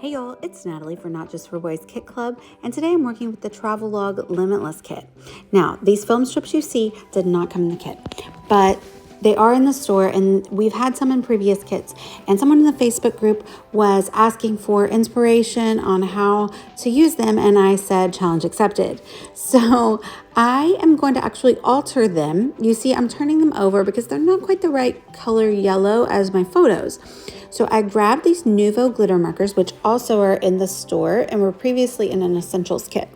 Hey y'all, it's Natalie for Not Just for Boys Kit Club, and today I'm working with the Travelog Limitless Kit. Now, these film strips you see did not come in the kit, but they are in the store, and we've had some in previous kits, and someone in the Facebook group was asking for inspiration on how to use them, and I said challenge accepted. So I am going to actually alter them. You see, I'm turning them over because they're not quite the right color yellow as my photos. So I grabbed these Nuvo glitter markers, which also are in the store and were previously in an essentials kit.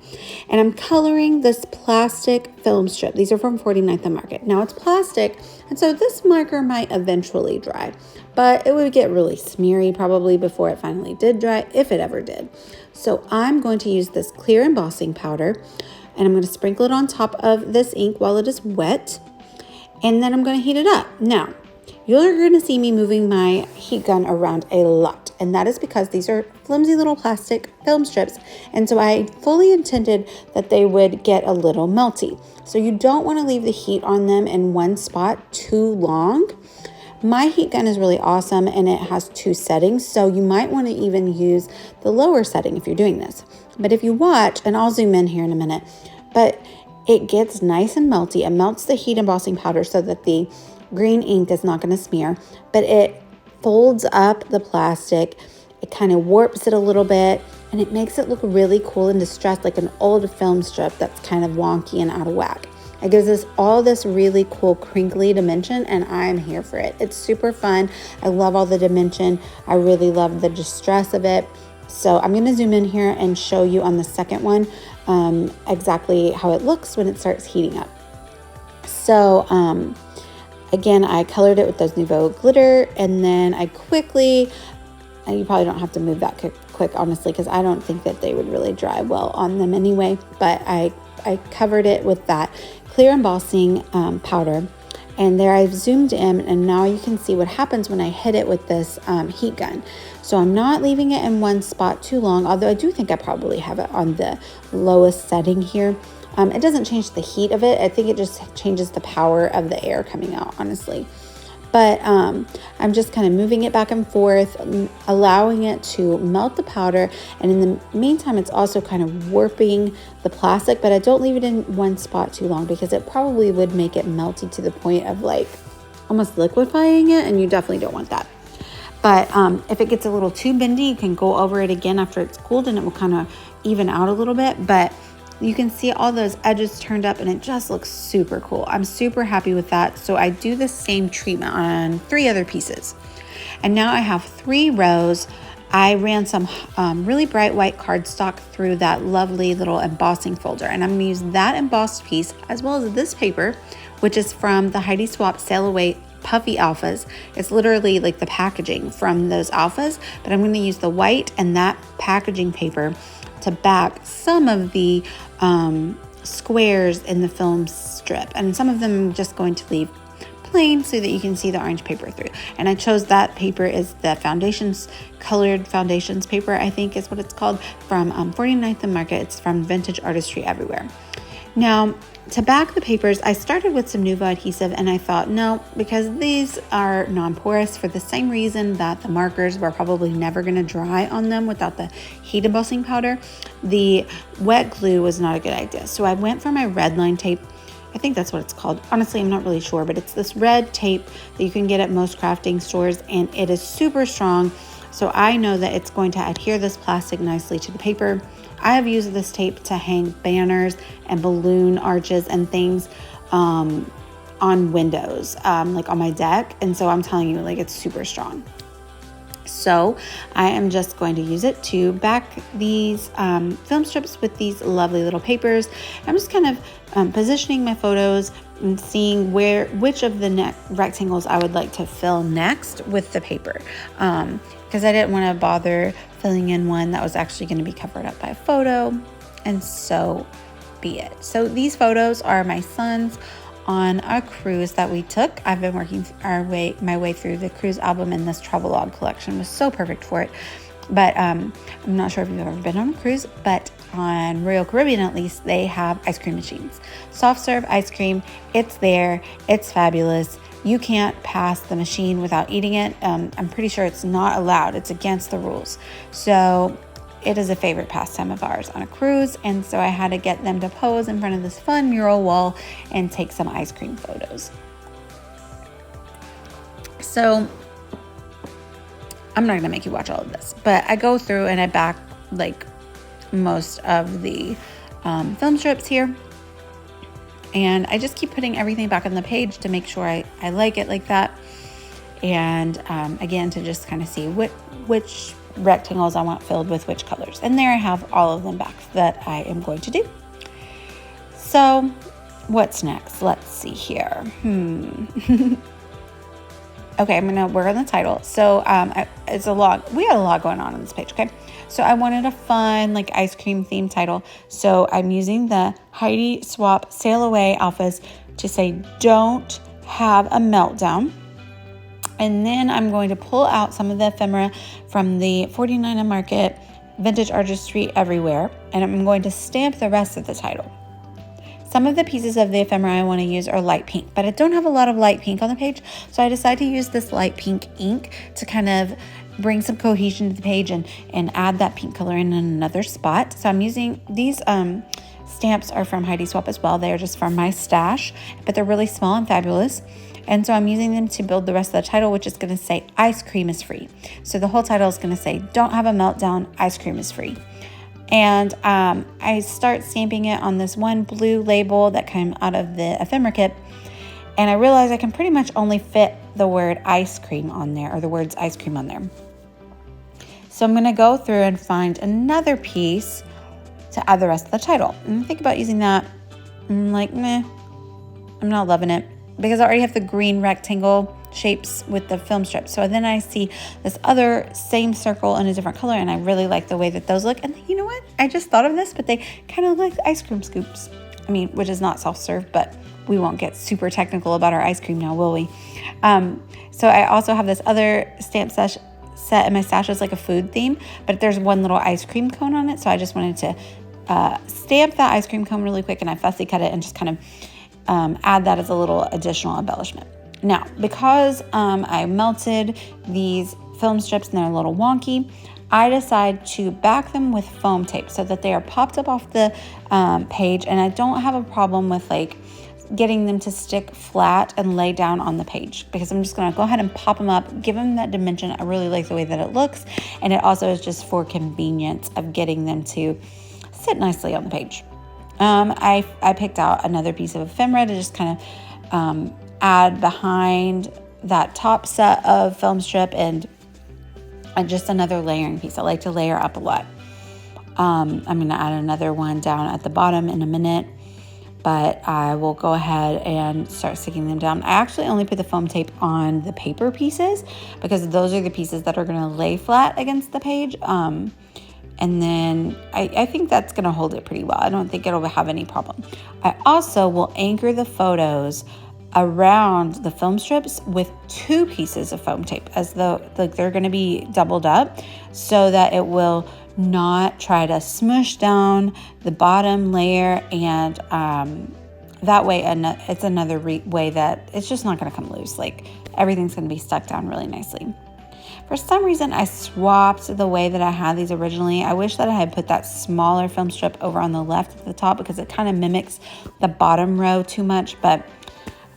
And I'm coloring this plastic film strip. These are from 49th and Market. Now it's plastic, and so this marker might eventually dry, but it would get really smeary probably before it finally did dry, if it ever did. So I'm going to use this clear embossing powder, and I'm going to sprinkle it on top of this ink while it is wet, and then I'm going to heat it up. Now, you're going to see me moving my heat gun around a lot, and that is because these are flimsy little plastic film strips, and so I fully intended that they would get a little melty. So you don't want to leave the heat on them in one spot too long. My heat gun is really awesome, and it has 2 settings, so you might want to even use the lower setting if you're doing this. But if you watch, and I'll zoom in here in a minute, but it gets nice and melty. It melts the heat embossing powder so that the green ink is not going to smear, but it folds up the plastic. It kind of warps it a little bit, and it makes it look really cool and distressed, like an old film strip that's kind of wonky and out of whack. It gives us all this really cool crinkly dimension, and I'm here for it. It's super fun. I love all the dimension. I really love the distress of it. So I'm going to zoom in here and show you on the second one exactly how it looks when it starts heating up. So again, I colored it with those Nuvo glitter, and then I quickly, you probably don't have to move that quick, honestly, because I don't think that they would really dry well on them anyway, but I covered it with that clear embossing powder, and there I've zoomed in, and now you can see what happens when I hit it with this heat gun. So I'm not leaving it in one spot too long, although I do think I probably have it on the lowest setting here. It doesn't change the heat of it. I think it just changes the power of the air coming out, honestly. But I'm just kind of moving it back and forth, allowing it to melt the powder. And in the meantime, it's also kind of warping the plastic, but I don't leave it in one spot too long because it probably would make it melty to the point of like almost liquefying it, and you definitely don't want that. But if it gets a little too bendy, you can go over it again after it's cooled, and it will kind of even out a little bit. But you can see all those edges turned up, and it just looks super cool. I'm super happy with that. So I do the same treatment on 3 other pieces. And now I have 3 rows. I ran some really bright white cardstock through that lovely little embossing folder. And I'm gonna use that embossed piece as well as this paper, which is from the Heidi Swapp Sail Away Puffy Alphas. It's literally like the packaging from those alphas, but I'm gonna use the white and that packaging paper to back some of the squares in the film strip, and some of them I'm just going to leave plain so that you can see the orange paper through. And I chose that paper is the colored foundations paper, I think is what it's called, from 49th and Market. It's from Vintage Artistry Everywhere. Now, to back the papers, I started with some Nuvo adhesive, and I thought, no, because these are non-porous for the same reason that the markers were probably never going to dry on them without the heat embossing powder, the wet glue was not a good idea. So I went for my red line tape. I think that's what it's called. Honestly, I'm not really sure, but it's this red tape that you can get at most crafting stores, and it is super strong. So I know that it's going to adhere this plastic nicely to the paper. I have used this tape to hang banners and balloon arches and things on windows, like on my deck. And so I'm telling you, like, it's super strong. So I am just going to use it to back these film strips with these lovely little papers. I'm just kind of positioning my photos and seeing which of the rectangles I would like to fill next with the paper. Because I didn't want to bother filling in one that was actually going to be covered up by a photo, and so be it. So these photos are my sons on a cruise that we took. I've been working my way through the cruise album, and this Travelog collection was so perfect for it. But I'm not sure if you've ever been on a cruise, but on Royal Caribbean at least, they have ice cream machines. Soft serve ice cream, it's there, it's fabulous. You can't pass the machine without eating it. I'm pretty sure it's not allowed. It's against the rules. So it is a favorite pastime of ours on a cruise. And so I had to get them to pose in front of this fun mural wall and take some ice cream photos. So I'm not going to make you watch all of this, but I go through and I back like most of the film strips here. And I just keep putting everything back on the page to make sure I like it like that. And again, to just kind of see which rectangles I want filled with which colors. And there I have all of them back that I am going to do. So what's next? Let's see here. Okay, I'm gonna work on the title. So it's a lot. We had a lot going on this page. Okay, so I wanted a fun like ice cream themed title. So I'm using the Heidi Swap Sail Away alphas to say "Don't have a meltdown," and then I'm going to pull out some of the ephemera from the 49 Market Vintage Artistry Everywhere, and I'm going to stamp the rest of the title. Some of the pieces of the ephemera I want to use are light pink, but I don't have a lot of light pink on the page, so I decided to use this light pink ink to kind of bring some cohesion to the page and add that pink color in another spot. So I'm using these stamps are from Heidi Swap as well. They are just from my stash, but they're really small and fabulous. And so I'm using them to build the rest of the title, which is going to say ice cream is free. So the whole title is going to say don't have a meltdown, ice cream is free. And I start stamping it on this one blue label that came out of the ephemera kit. And I realized I can pretty much only fit the word ice cream on there, or the words ice cream on there. So I'm going to go through and find another piece to add the rest of the title. And think about using that. I'm like, meh, I'm not loving it, because I already have the green rectangle shapes with the film strip. So then I see this other same circle in a different color, and I really like the way that those look. And you know what? I just thought of this, but they kind of look like ice cream scoops. I mean, which is not self-serve, but we won't get super technical about our ice cream now, will we? So I also have this other stamp set in my stash as like a food theme, but there's one little ice cream cone on it. So I just wanted to stamp that ice cream cone really quick, and I fussy cut it and just kind of add that as a little additional embellishment. Now, because I melted these film strips and they're a little wonky, I decide to back them with foam tape so that they are popped up off the page, and I don't have a problem with like getting them to stick flat and lay down on the page, because I'm just going to go ahead and pop them up, give them that dimension. I really like the way that it looks, and it also is just for convenience of getting them to sit nicely on the page. I picked out another piece of ephemera to just kind of add behind that top set of film strip, and just another layering piece. I like to layer up a lot. I'm going to add another one down at the bottom in a minute, but I will go ahead and start sticking them down. I actually only put the foam tape on the paper pieces because those are the pieces that are going to lay flat against the page. And then I think that's going to hold it pretty well. I don't think it'll have any problem. I also will anchor the photos around the film strips with 2 pieces of foam tape, as though like they're going to be doubled up, so that it will not try to smush down the bottom layer, and that way it's another way that it's just not going to come loose. Like everything's going to be stuck down really nicely. For some reason, I swapped the way that I had these originally. I wish that I had put that smaller film strip over on the left at the top, because it kind of mimics the bottom row too much, but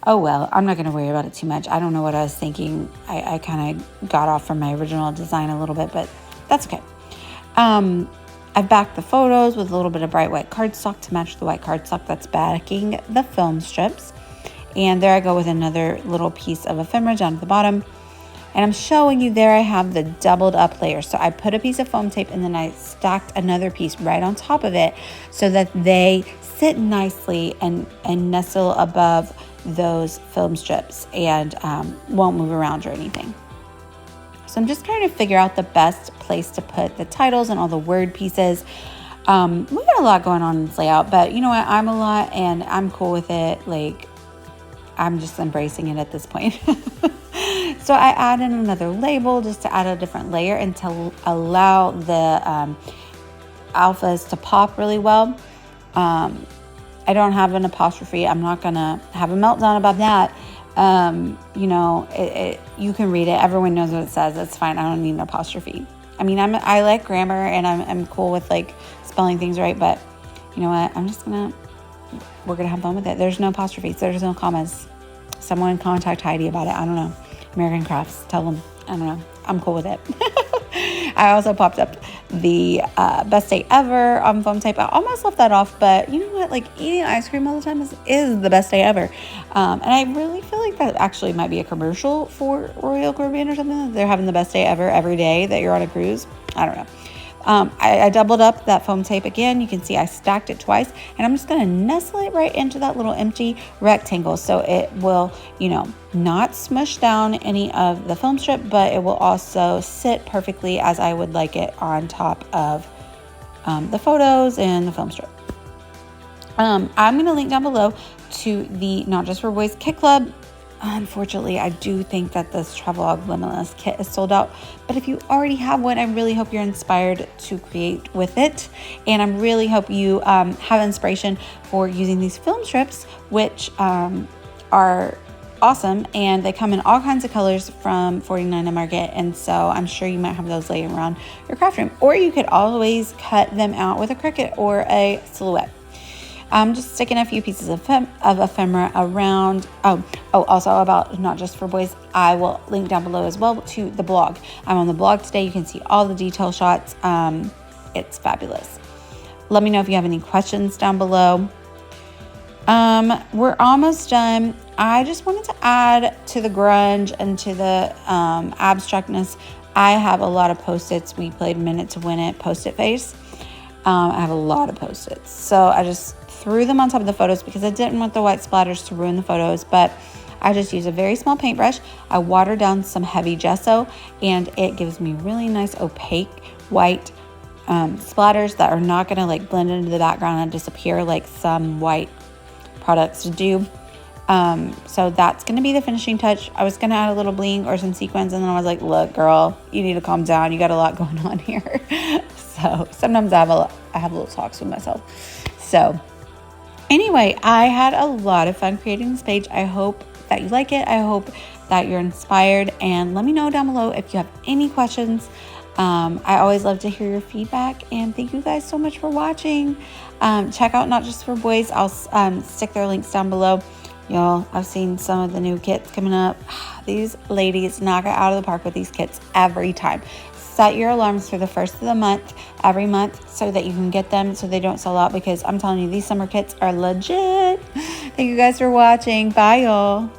oh well, I'm not going to worry about it too much. I don't know what I was thinking. I kind of got off from my original design a little bit, but that's okay. I backed the photos with a little bit of bright white cardstock to match the white cardstock that's backing the film strips. And there I go with another little piece of ephemera down at the bottom. And I'm showing you there I have the doubled up layer. So I put a piece of foam tape and then I stacked another piece right on top of it so that they sit nicely and nestle above those film strips and won't move around or anything. So I'm just trying to figure out the best place to put the titles and all the word pieces. We got a lot going on in this layout, but you know what? I'm a lot and I'm cool with it. Like, I'm just embracing it at this point. So I added another label just to add a different layer and to allow the alphas to pop really well. I don't have an apostrophe. I'm not going to have a meltdown about that. You know, you can read it. Everyone knows what it says. It's fine. I don't need an apostrophe. I mean, I like grammar, and I'm cool with like spelling things right, but you know what? We're going to have fun with it. There's no apostrophes. There's no commas. Someone contact Heidi about it. I don't know. American Crafts. Tell them. I don't know. I'm cool with it. I also popped up the best day ever on foam tape. I almost left that off, but you know what? Like, eating ice cream all the time is the best day ever. And I really feel like that actually might be a commercial for Royal Caribbean or something. They're having the best day ever every day that you're on a cruise. I don't know. I doubled up that foam tape again. You can see I stacked it twice, and I'm just going to nestle it right into that little empty rectangle so it will, you know, not smush down any of the film strip, but it will also sit perfectly as I would like it on top of the photos and the film strip. I'm going to link down below to the Not Just for Boys Kit Club. Unfortunately, I do think that this Travelog Limitless kit is sold out, but if you already have one, I really hope you're inspired to create with it, and I really hope you have inspiration for using these film strips, which are awesome, and they come in all kinds of colors from 49 Market, and so I'm sure you might have those laying around your craft room, or you could always cut them out with a Cricut or a Silhouette. I'm just sticking a few pieces of ephemera around. Also about Not Just for Boys, I will link down below as well to the blog. I'm on the blog today. You can see all the detail shots. It's fabulous. Let me know if you have any questions down below. We're almost done. I just wanted to add to the grunge and to the abstractness. I have a lot of Post-its. We played Minute to Win It Post-it face. I have a lot of Post-its. So I just threw them on top of the photos because I didn't want the white splatters to ruin the photos, but I just use a very small paintbrush. I water down some heavy gesso, and it gives me really nice opaque white splatters that are not going to like blend into the background and disappear like some white products do. So that's going to be the finishing touch. I was going to add a little bling or some sequins, and then I was like, look, girl, you need to calm down. You got a lot going on here. So sometimes I have little talks with myself. So anyway, I had a lot of fun creating this page. I hope that you like it. I hope that you're inspired, and let me know down below if you have any questions. I always love to hear your feedback, and thank you guys so much for watching. Check out Not Just for Boys. I'll stick their links down below. Y'all, I've seen some of the new kits coming up. These ladies knock it out of the park with these kits every time. Set your alarms for the first of the month, every month, so that you can get them so they don't sell out, because I'm telling you, these summer kits are legit. Thank you guys for watching. Bye, y'all.